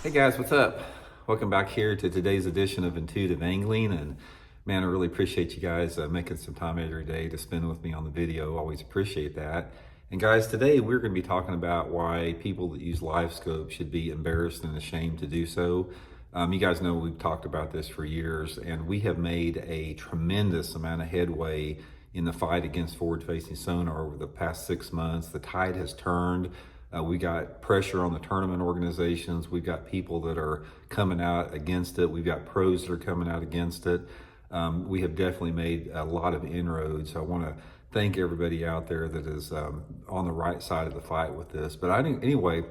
Hey guys, what's up? Welcome back here to today's edition of Intuitive Angling. And man, I really appreciate you guys making some time every day to spend with me on the video. Always appreciate that. And guys, today we're going to be talking about why people that use live scope should be embarrassed and ashamed to do so. You guys know we've talked about this for years, and we have made a tremendous amount of headway in the fight against forward-facing sonar over the past 6 months. The tide has turned. We got pressure on the tournament organizations. We've got people that are coming out against it. We've got pros that are coming out against it. We have definitely made a lot of inroads. I want to thank everybody out there that is on the right side of the fight with this. But anyway,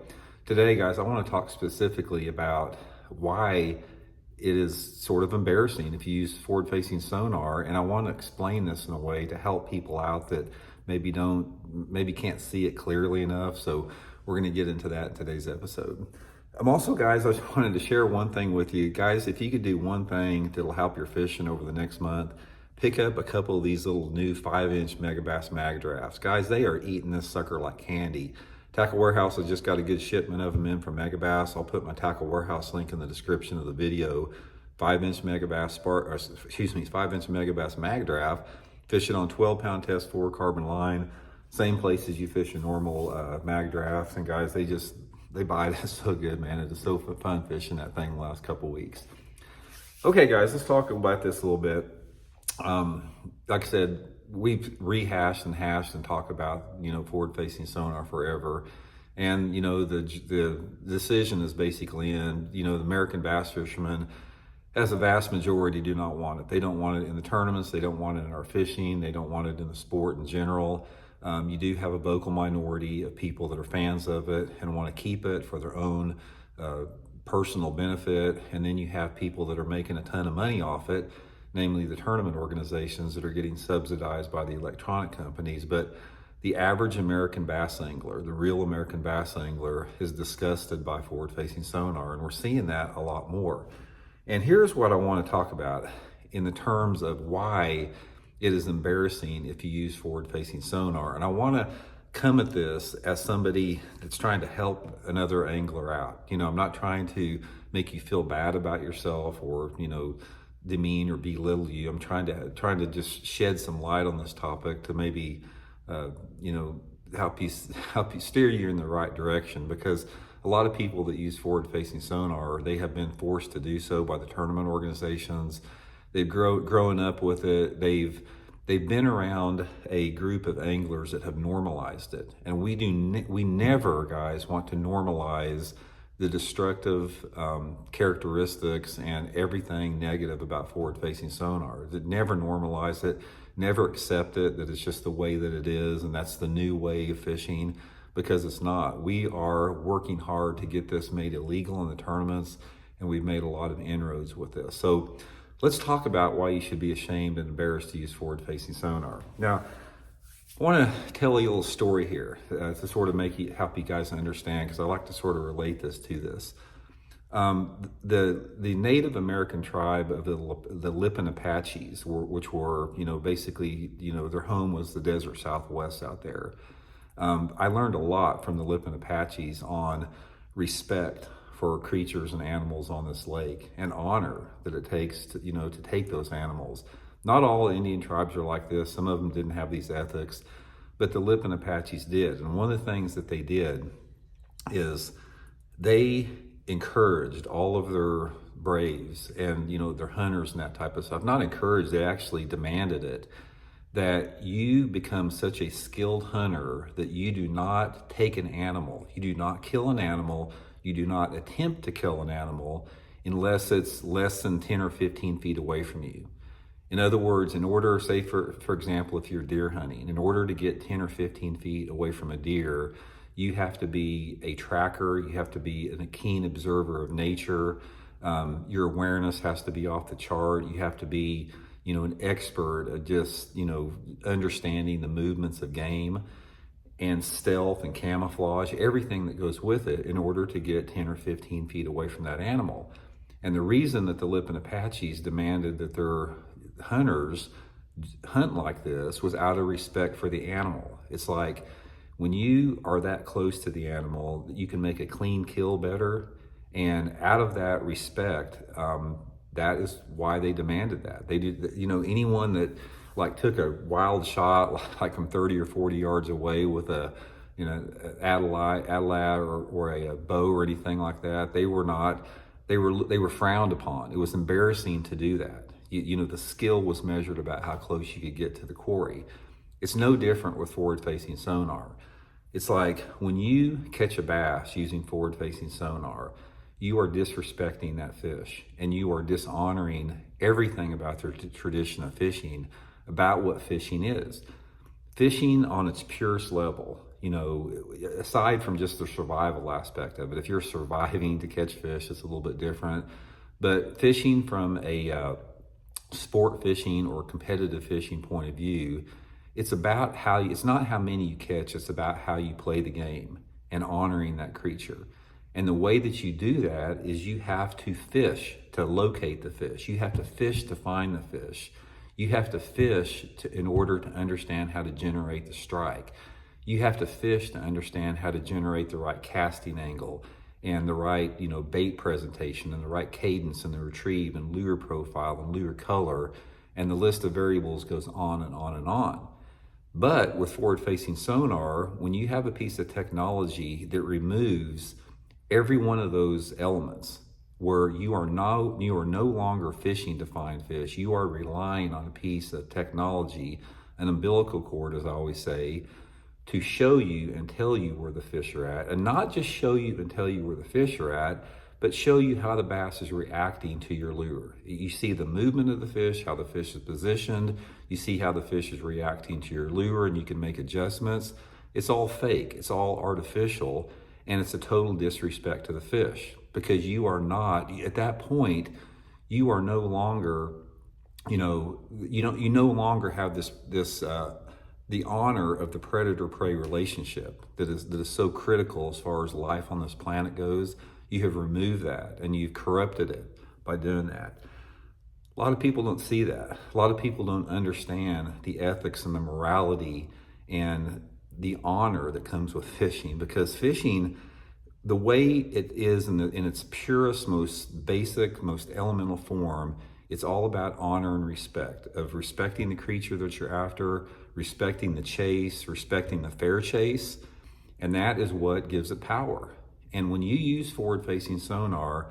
today, guys, I want to talk specifically about why it is sort of embarrassing if you use forward-facing sonar, and I want to explain this in a way to help people out that maybe can't see it clearly enough. So we're going to get into that in today's episode. I'm also, guys, I just wanted to share one thing with you. Guys, if you could do one thing that'll help your fishing over the next month, pick up a couple of these little new 5-inch Megabass Magdrafts. Guys, they are eating this sucker like candy. Tackle Warehouse has just got a good shipment of them in from Megabass. I'll put my Tackle Warehouse link in the description of the video. 5-inch Megabass 5-inch Megabass Magdraft. Fish it on 12-pound test fluorocarbon line. Same place as you fish a normal Magdraft. And guys, they bite. It's so good, man. It is so fun fishing that thing the last couple weeks. Okay, guys, let's talk about this a little bit. Like I said, we've rehashed and hashed and talked about, forward-facing sonar forever. And, the decision is basically in, the American bass fishermen, as a vast majority, do not want it. They don't want it in the tournaments. They don't want it in our fishing. They don't want it in the sport in general. You do have a vocal minority of people that are fans of it and want to keep it for their own personal benefit. And then you have people that are making a ton of money off it, namely the tournament organizations that are getting subsidized by the electronic companies. But the average American bass angler, the real American bass angler, is disgusted by forward-facing sonar, and we're seeing that a lot more. And here's what I want to talk about in the terms of why it is embarrassing if you use forward-facing sonar. And I want to come at this as somebody that's trying to help another angler out. I'm not trying to make you feel bad about yourself or, demean or belittle you. I'm trying to just shed some light on this topic to maybe, help you steer you in the right direction, because a lot of people that use forward-facing sonar, they have been forced to do so by the tournament organizations. They've grown up with it. They've been around a group of anglers that have normalized it, and we never, guys, want to normalize the destructive characteristics and everything negative about forward-facing sonar. That never normalize it, never accept it, that it's just the way that it is, and that's the new way of fishing, because it's not. We are working hard to get this made illegal in the tournaments, and we've made a lot of inroads with this. So let's talk about why you should be ashamed and embarrassed to use forward-facing sonar. Now, I want to tell you a little story here to sort of help you guys understand, because I like to sort of relate this to this. The Native American tribe of the Lipan Apaches, which were, basically, their home was the desert Southwest out there. I learned a lot from the Lipan Apaches on respect for creatures and animals on this lake, and honor that it takes to take those animals. Not all Indian tribes are like this. Some of them didn't have these ethics, but the Lipan Apaches did. And one of the things that they did is they encouraged all of their braves and, their hunters and that type of stuff. Not encouraged, they actually demanded it, that you become such a skilled hunter that you do not take an animal, you do not kill an animal, you do not attempt to kill an animal unless it's less than 10 or 15 feet away from you. In other words, in order, say for example, if you're deer hunting, in order to get 10 or 15 feet away from a deer, you have to be a tracker, you have to be a keen observer of nature, your awareness has to be off the chart, you have to be, an expert at just, understanding the movements of game and stealth and camouflage, everything that goes with it in order to get 10 or 15 feet away from that animal. And the reason that the Lipan Apaches demanded that their hunters hunt like this was out of respect for the animal. It's like when you are that close to the animal, you can make a clean kill better, And out of that respect, that is why they demanded that. They did, you know, anyone that like took a wild shot, like from 30 or 40 yards away with a, you know, Adelaide or a bow or anything like that, they were not, they were frowned upon. It was embarrassing to do that. You know, the skill was measured about how close you could get to the quarry. It's no different with forward-facing sonar. It's like when you catch a bass using forward-facing sonar, you are disrespecting that fish and you are dishonoring everything about the tradition of fishing, about what fishing is. Fishing on its purest level, you know, aside from just the survival aspect of it, if you're surviving to catch fish, it's a little bit different. But fishing from a sport fishing or competitive fishing point of view, it's about how it's not how many you catch, it's about how you play the game and honoring that creature. And the way that you do that is you have to fish to locate the fish. You have to fish to find the fish. You have to fish in order to understand how to generate the strike. You have to fish to understand how to generate the right casting angle and the right, you know, bait presentation and the right cadence and the retrieve and lure profile and lure color, and the list of variables goes on and on and on. But with forward-facing sonar, when you have a piece of technology that removes every one of those elements, where you are no longer fishing to find fish, you are relying on a piece of technology, an umbilical cord, as I always say, to show you and tell you where the fish are at, and not just show you and tell you where the fish are at, but show you how the bass is reacting to your lure. You see the movement of the fish, how the fish is positioned, you see how the fish is reacting to your lure, and you can make adjustments. It's all fake, it's all artificial, and it's a total disrespect to the fish, because you are not, at that point, you are no longer, you no longer have this the honor of the predator-prey relationship that is so critical as far as life on this planet goes. You have removed that and you've corrupted it by doing that. A lot of people don't see that. A lot of people don't understand the ethics and the morality and the honor that comes with fishing, because fishing, the way it is in its purest, most basic, most elemental form, it's all about honor and respect, of respecting the creature that you're after, respecting the chase, respecting the fair chase, and that is what gives it power. And when you use forward-facing sonar,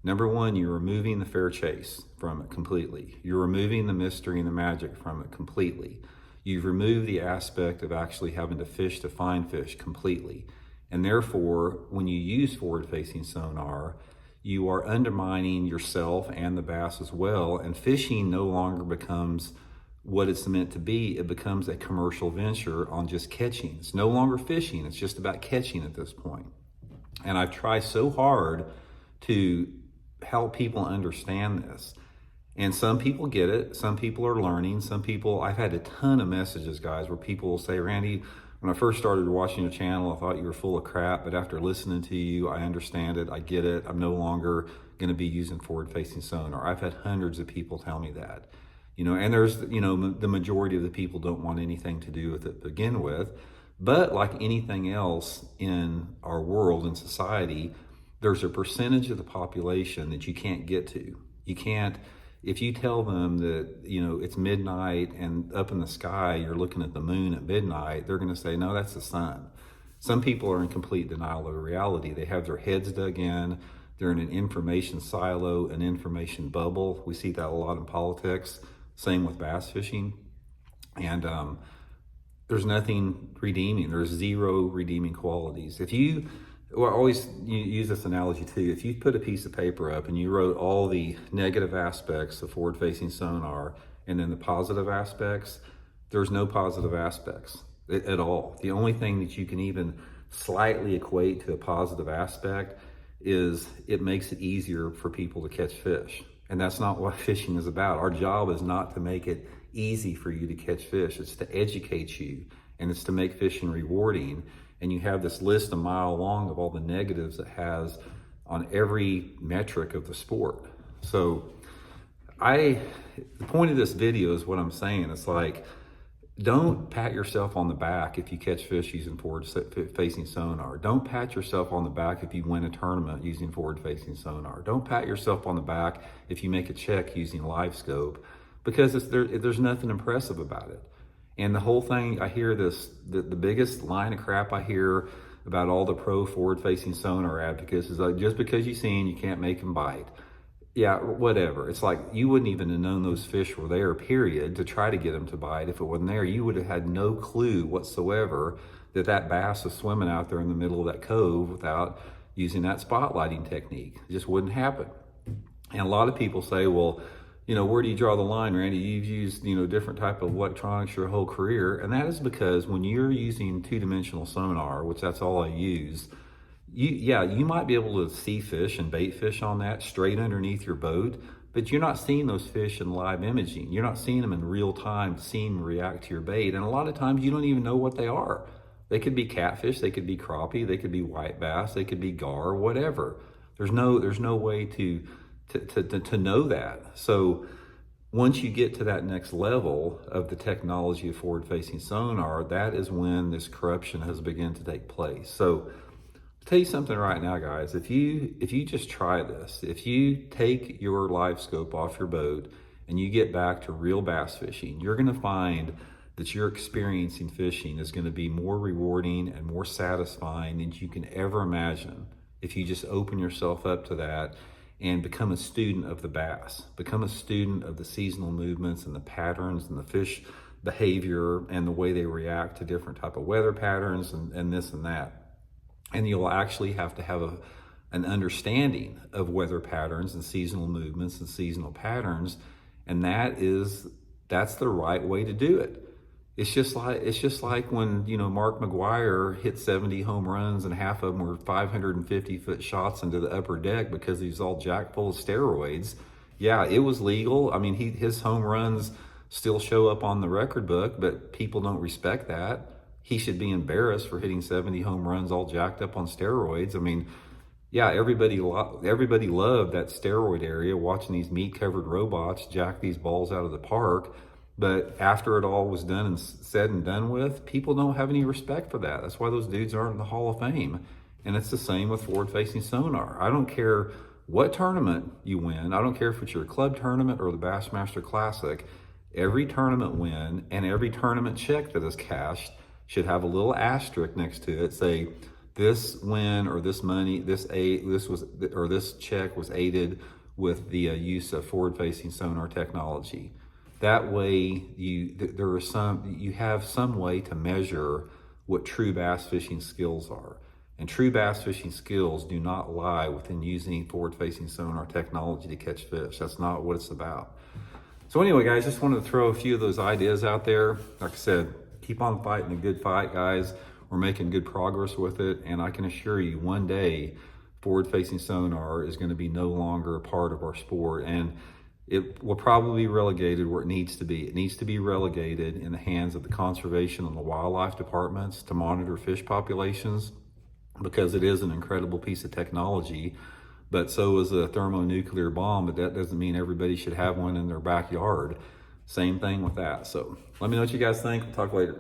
number one, you're removing the fair chase from it completely. You're removing the mystery and the magic from it completely. You've removed the aspect of actually having to fish to find fish completely. And therefore, when you use forward-facing sonar, you are undermining yourself and the bass as well, and fishing no longer becomes what it's meant to be. It becomes a commercial venture on just catching. It's no longer fishing, it's just about catching at this point. And I've tried so hard to help people understand this. And some people get it, some people are learning, some people, I've had a ton of messages, guys, where people will say, Randy, when I first started watching your channel, I thought you were full of crap, but after listening to you, I understand it, I get it, I'm no longer gonna be using forward-facing sonar. I've had hundreds of people tell me that. You know, and there's, you know, the majority of the people don't want anything to do with it to begin with, but like anything else in our world and society, there's a percentage of the population that you can't get to. You can't, if you tell them that, you know, it's midnight and up in the sky, you're looking at the moon at midnight, they're going to say, no, that's the sun. Some people are in complete denial of reality. They have their heads dug in. They're in an information silo, an information bubble. We see that a lot in politics. Same with bass fishing. And there's nothing redeeming. There's zero redeeming qualities. If you, well, I always use this analogy too. If you put a piece of paper up and you wrote all the negative aspects of forward-facing sonar and then the positive aspects, there's no positive aspects at all. The only thing that you can even slightly equate to a positive aspect is it makes it easier for people to catch fish. And that's not what fishing is about. Our job is not to make it easy for you to catch fish. It's to educate you, and it's to make fishing rewarding. And you have this list a mile long of all the negatives it has on every metric of the sport. So the point of this video is what I'm saying. It's like, Don't pat yourself on the back if you catch fish using forward-facing sonar. Don't pat yourself on the back if you win a tournament using forward-facing sonar. Don't pat yourself on the back if you make a check using live scope, because there's nothing impressive about it. And the whole thing, I hear this, the biggest line of crap I hear about all the pro forward-facing sonar advocates is like, just because you seen, you can't make them bite. Yeah, whatever. It's like you wouldn't even have known those fish were there, period, to try to get them to bite. If it wasn't there, you would have had no clue whatsoever that that bass was swimming out there in the middle of that cove without using that spotlighting technique. It just wouldn't happen. And a lot of people say, well, where do you draw the line, Randy? You've used, different type of electronics your whole career. And that is because when you're using two-dimensional sonar, which that's all I use, you might be able to see fish and bait fish on that straight underneath your boat, but you're not seeing those fish in live imaging. You're not seeing them in real time, seeing them react to your bait. And a lot of times you don't even know what they are. They could be catfish, they could be crappie, they could be white bass, they could be gar, whatever. There's no way to know that. So once you get to that next level of the technology of forward-facing sonar, that is when this corruption has begun to take place. So tell you something right now, guys, if you just try this, if you take your live scope off your boat and you get back to real bass fishing, you're going to find that your experiencing fishing is going to be more rewarding and more satisfying than you can ever imagine if you just open yourself up to that and become a student of the bass, become a student of the seasonal movements and the patterns and the fish behavior and the way they react to different type of weather patterns and this and that. And you'll actually have to have an understanding of weather patterns and seasonal movements and seasonal patterns. And that's the right way to do it. It's just like when, Mark McGwire hit 70 home runs and half of them were 550-foot shots into the upper deck because he was all jacked full of steroids. Yeah, it was legal. I mean, his home runs still show up on the record book, but people don't respect that. He should be embarrassed for hitting 70 home runs all jacked up on steroids. I mean, yeah, everybody loved that steroid area, watching these meat-covered robots jack these balls out of the park. But after it all was done and said and done with, people don't have any respect for that. That's why those dudes aren't in the Hall of Fame. And it's the same with forward-facing sonar. I don't care what tournament you win. I don't care if it's your club tournament or the Bassmaster Classic. Every tournament win and every tournament check that is cashed should have a little asterisk next to it, say this win or this money, this check was aided with the use of forward-facing sonar technology. That way, you have some way to measure what true bass fishing skills are. And true bass fishing skills do not lie within using forward-facing sonar technology to catch fish. That's not what it's about. So anyway, guys, just wanted to throw a few of those ideas out there. Like I said, keep on fighting a good fight, guys. We're making good progress with it. And I can assure you one day, forward-facing sonar is going to be no longer a part of our sport. And it will probably be relegated where it needs to be. It needs to be relegated in the hands of the conservation and the wildlife departments to monitor fish populations, because it is an incredible piece of technology. But so is a thermonuclear bomb, but that doesn't mean everybody should have one in their backyard. Same thing with that. So let me know what you guys think. We'll talk later.